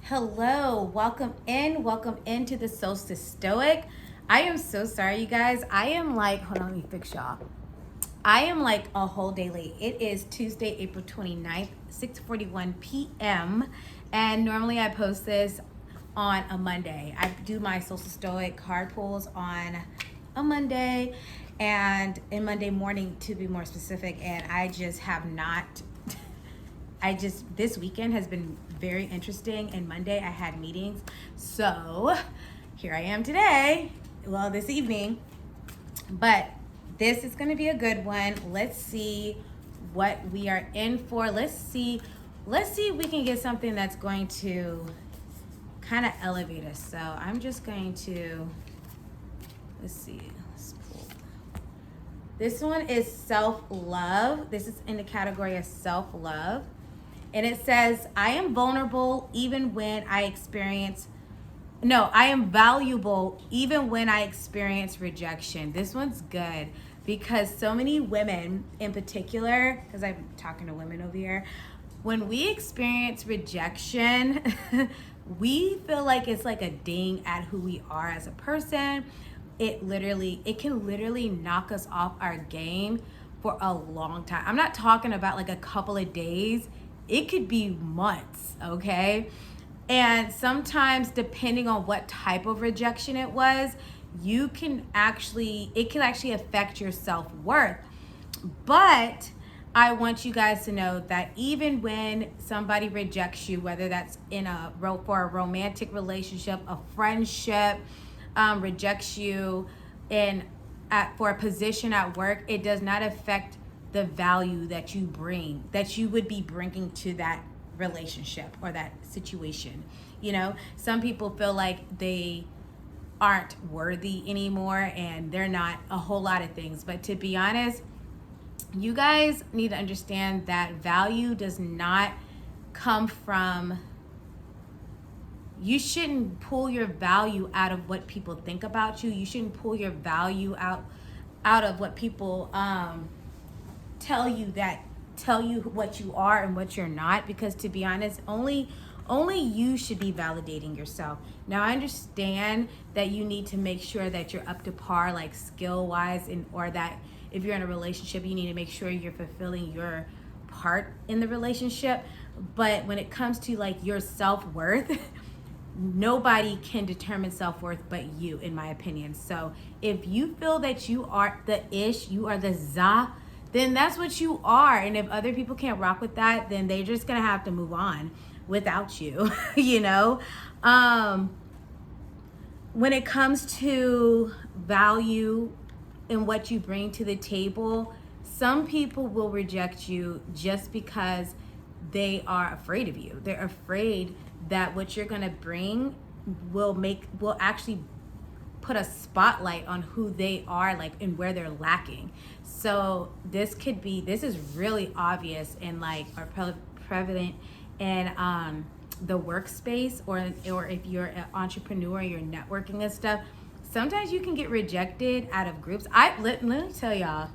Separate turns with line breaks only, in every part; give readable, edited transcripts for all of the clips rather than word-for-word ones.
Hello, welcome into the Solstice Stoic. I am so sorry, you guys. I am like, hold on, let me fix y'all. I am like a whole day late. It is Tuesday, April 29th, 6:41 p.m. And normally I post this on a Monday. I do my Solstice Stoic card pulls on a Monday and in Monday morning to be more specific. And I just have not this weekend has been very interesting, and Monday I had meetings. So here I am today, well, this evening, but this is going to be a good one. Let's see what we are in for. Let's see if we can get something that's going to kind of elevate us. So I'm just going to, let's pull. This one is self-love. This is in the category of self-love. And it says, I am vulnerable even when I am valuable even when I experience rejection. This one's good because so many women in particular, because I'm talking to women over here, when we experience rejection, we feel like it's like a ding at who we are as a person. It can literally knock us off our game for a long time. I'm not talking about like a couple of days. It could be months, okay? And sometimes, depending on what type of rejection it was, it can actually affect your self-worth. But I want you guys to know that even when somebody rejects you, whether that's for a romantic relationship, a friendship, rejects you for a position at work, it does not affect the value that you would be bringing to that relationship or that situation. Some people feel like they aren't worthy anymore, and they're not a whole lot of things. But to be honest, you guys need to understand that value does not come from, you shouldn't pull your value out of what people think about you. You shouldn't pull your value out of what people tell you what you are and what you're not, because to be honest, only you should be validating yourself. Now, I understand that you need to make sure that you're up to par, like skill wise, or that if you're in a relationship, you need to make sure you're fulfilling your part in the relationship. But when it comes to like your self-worth, nobody can determine self-worth but you, in my opinion. So if you feel that you are the ish, you are the za, then that's what you are. And if other people can't rock with that, then they're just gonna have to move on without you. When it comes to value and what you bring to the table, some people will reject you just because they are afraid of you. They're afraid that what you're gonna bring will actually put a spotlight on who they are, like, and where they're lacking. So this is really obvious and like are prevalent in the workspace, or if you're an entrepreneur, you're networking and stuff. Sometimes you can get rejected out of groups. Let me tell y'all,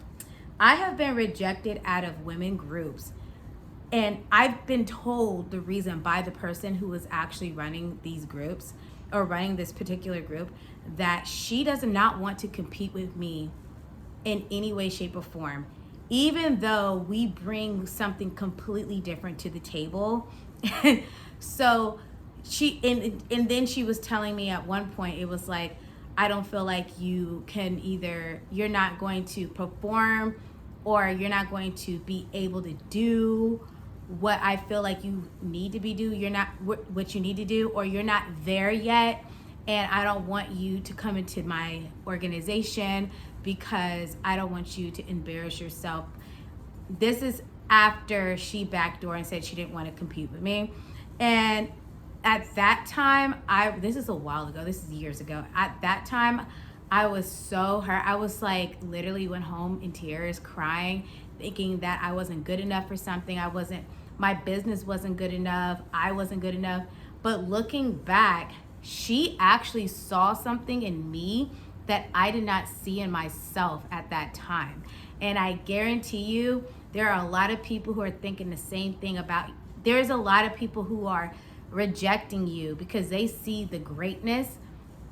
I have been rejected out of women groups, and I've been told the reason by the person who was actually running these groups, or running this particular group, that she does not want to compete with me in any way, shape, or form, even though we bring something completely different to the table. So and then she was telling me at one point, it was like, I don't feel like you're not going to perform, or you're not going to be able to do what I feel like you need to you're not what you need to do, or you're not there yet, and I don't want you to come into my organization because I don't want you to embarrass yourself. This is after she backdoored and said she didn't want to compete with me. And at that time, this is a while ago, this is years ago. At that time, I was so hurt. I was like, literally went home in tears, crying, thinking that I wasn't good enough for something. My business wasn't good enough. I wasn't good enough. But looking back, she actually saw something in me that I did not see in myself at that time. And I guarantee you, there are a lot of people who are thinking the same thing about, there's a lot of people who are rejecting you because they see the greatness,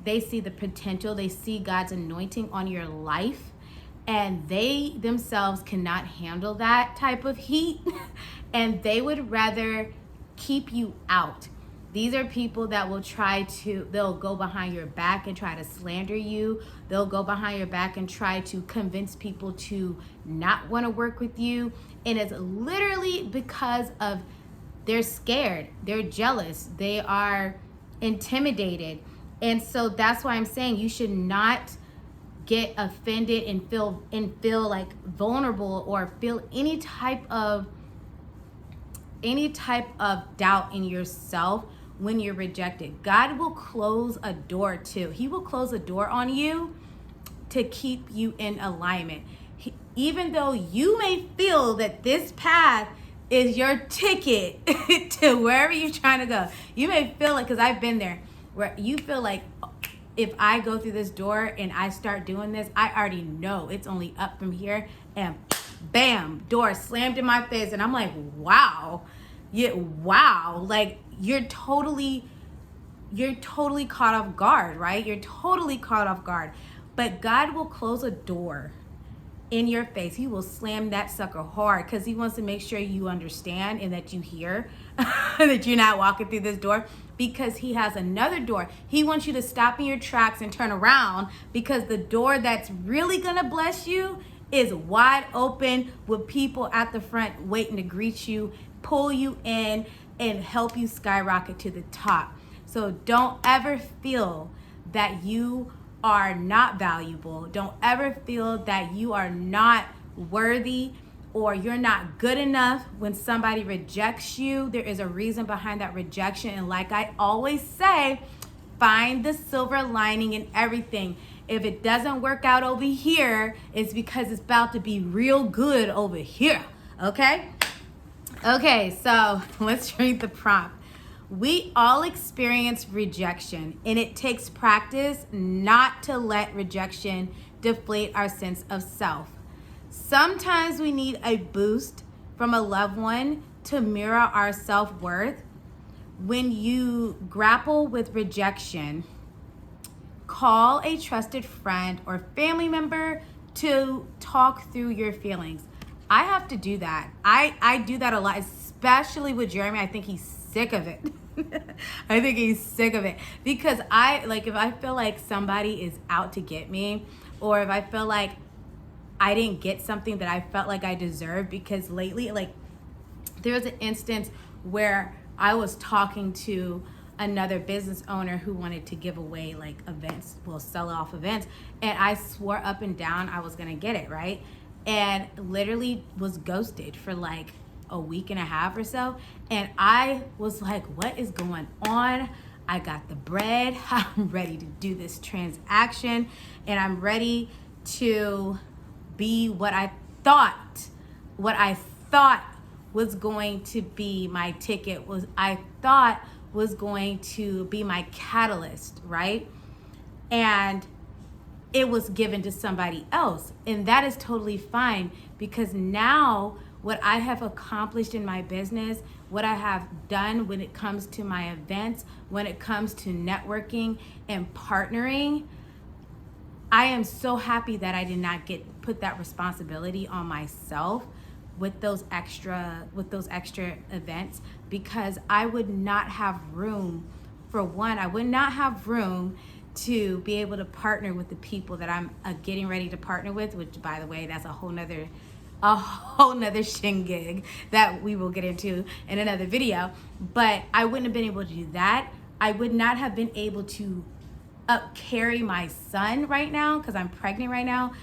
they see the potential, they see God's anointing on your life, and they themselves cannot handle that type of heat and they would rather keep you out. These are people that will they'll go behind your back and try to slander you. They'll go behind your back and try to convince people to not want to work with you. And it's literally because of they're scared, they're jealous, they are intimidated. And so that's why I'm saying you should not get offended and feel like vulnerable or feel any type of doubt in yourself when you're rejected. God will close a door too. He will close a door on you to keep you in alignment. Even though you may feel that this path is your ticket to wherever you're trying to go. You may feel like, because I've been there, where you feel like if I go through this door and I start doing this, I already know it's only up from here, and bam, door slammed in my face. And I'm like, wow. Yeah, wow. Like you're totally caught off guard, right? You're totally caught off guard. But God will close a door in your face. He will slam that sucker hard because he wants to make sure you understand and that you hear that you're not walking through this door, because he has another door. He wants you to stop in your tracks and turn around, because the door that's really gonna bless you is wide open with people at the front waiting to greet you, pull you in, and help you skyrocket to the top. So don't ever feel that you are not valuable. Don't ever feel that you are not worthy or you're not good enough when somebody rejects you. There is a reason behind that rejection. And like I always say, find the silver lining in everything. If it doesn't work out over here, it's because it's about to be real good over here. Okay? Okay, so let's read the prompt. We all experience rejection, and it takes practice not to let rejection deflate our sense of self. Sometimes we need a boost from a loved one to mirror our self-worth. When you grapple with rejection, call a trusted friend or family member to talk through your feelings. I have to do that. I do that a lot, especially with Jeremy. I think he's sick of it. I think he's sick of it because if I feel like somebody is out to get me, or if I feel like I didn't get something that I felt like I deserved, because lately, like, there was an instance where I was talking to another business owner who wanted to give away like events, sell off events, and I swore up and down I was gonna get it, right? And literally was ghosted for like a week and a half or so. And I was like, what is going on? I got the bread. I'm ready to do this transaction, and I'm ready to be what I thought was going to be my ticket, was going to be my catalyst, right? And it was given to somebody else. And that is totally fine, because now what I have accomplished in my business, what I have done when it comes to my events, when it comes to networking and partnering, I am so happy that I did not put that responsibility on myself with those extra events, because I would not have room. For one, I would not have room to be able to partner with the people that I'm getting ready to partner with, which, by the way, that's a whole nother shindig that we will get into in another video. But I wouldn't have been able to do that. I would not have been able to carry my son right now, because I'm pregnant right now,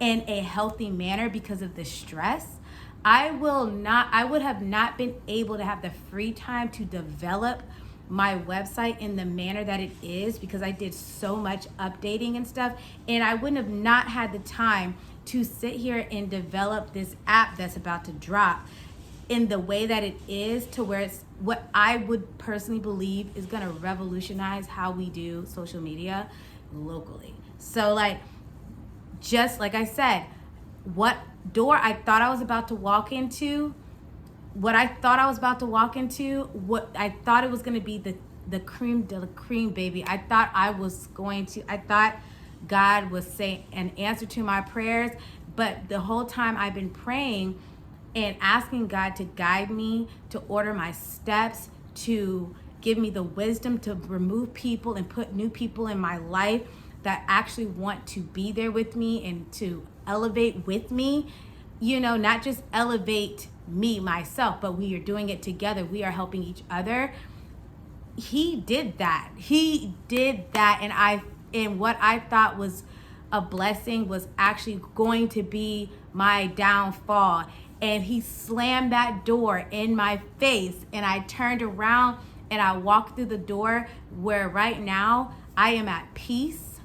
in a healthy manner because of the stress. I would have not been able to have the free time to develop my website in the manner that it is, because I did so much updating and stuff, and I wouldn't have not had the time to sit here and develop this app that's about to drop in the way that it is, to where it's what I would personally believe is going to revolutionize how we do social media locally. So, like, just like I said, what door I thought I was about to walk into, what I thought I was about to walk into, what I thought it was going to be the cream de la cream, baby. I thought God was saying an answer to my prayers, but the whole time I've been praying and asking God to guide me, to order my steps, to give me the wisdom to remove people and put new people in my life that actually want to be there with me and to elevate with me. You know, not just elevate me, myself, but we are doing it together. We are helping each other. He did that. And what I thought was a blessing was actually going to be my downfall. And he slammed that door in my face, and I turned around and I walked through the door where right now I am at peace.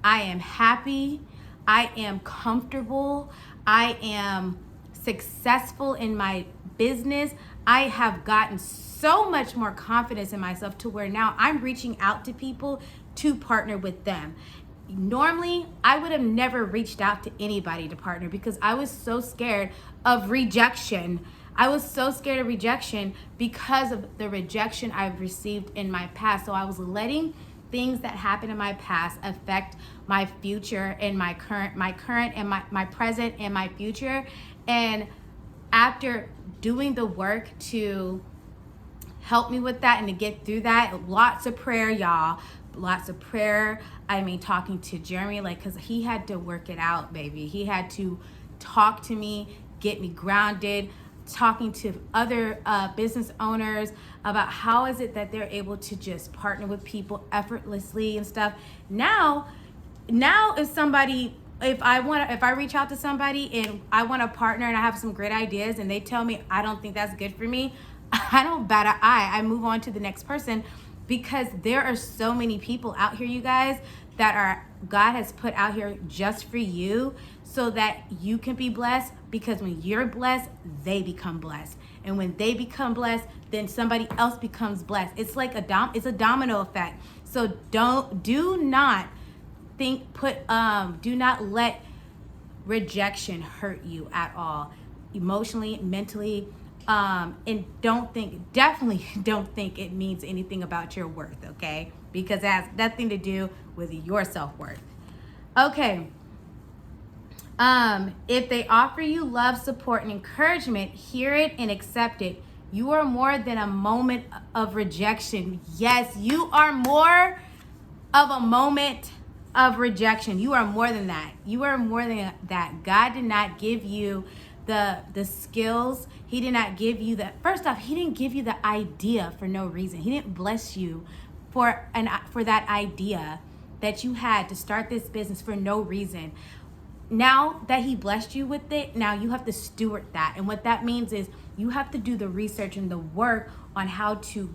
I am happy. I am comfortable. I am successful in my business. I have gotten so much more confidence in myself to where now I'm reaching out to people to partner with them. Normally, I would have never reached out to anybody to partner because I was so scared of rejection. I was so scared of rejection because of the rejection I've received in my past. So I was letting things that happened in my past affect my future and my current and my present and my future. And after doing the work to help me with that and to get through that, lots of prayer, y'all. Lots of prayer. I mean, talking to Jeremy, like, because he had to work it out, baby. He had to talk to me, get me grounded, talking to other business owners about how is it that they're able to just partner with people effortlessly and stuff. Now if I reach out to somebody and I want to partner and I have some great ideas and they tell me I don't think that's good for me, I don't bat an eye. I move on to the next person, because there are so many people out here, you guys, that God has put out here just for you so that you can be blessed, because when you're blessed, they become blessed. And when they become blessed, then somebody else becomes blessed. It's like it's a domino effect. So do not let rejection hurt you at all, emotionally, mentally. And definitely don't think it means anything about your worth, okay? Because it has nothing to do with your self-worth. Okay. If they offer you love, support, and encouragement, hear it and accept it. You are more than a moment of rejection. Yes, you are more of a moment of rejection. You are more than that. You are more than that. God did not give you the skills. He did not give you that. First off, he didn't give you the idea for no reason. He didn't bless you for that idea that you had to start this business for no reason. Now that he blessed you with it, now you have to steward that. And what that means is you have to do the research and the work on how to